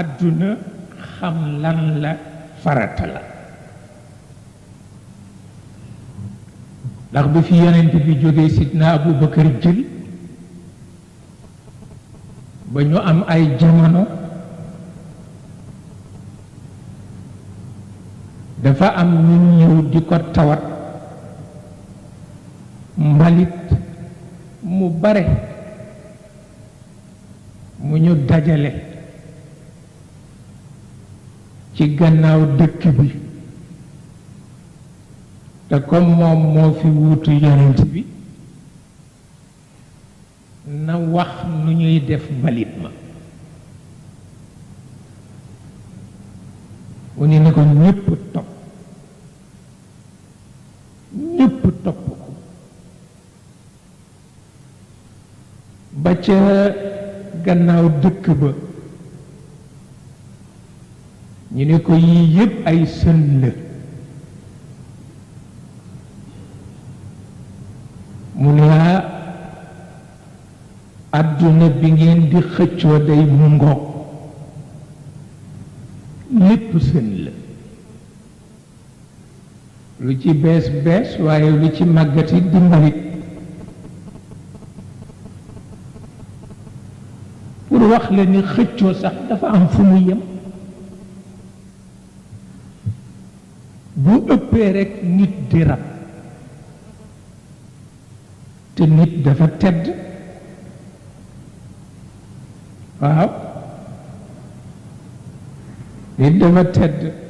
àdduna xam lan la farata la ndax bi fi yonent bi jógee sidna Abu Bakar jël ba ñu am ay jamono dafa am ñu ñëw di ko tawat mbalit mu bare mu ñu dajale ci gannaaw dëkk bi te comme moom moo fi wuutu yonent bi na wax nu ñuy def mbalit ma mu ni ko ñépp topp ko ba ca gannaaw dëkk ba ñu ne ko yii yépp ay sën la mu ne àdduna bi ngeen di xëccoo day mu ngoog lépp sën la lu ci bees bees waaye lu ci màggati di mbalit pour wax la ni xëccoo sax dafa am fu mu yem bu ëppee rekk nit di rab te nit dafa tedd waaw nit dafa tedd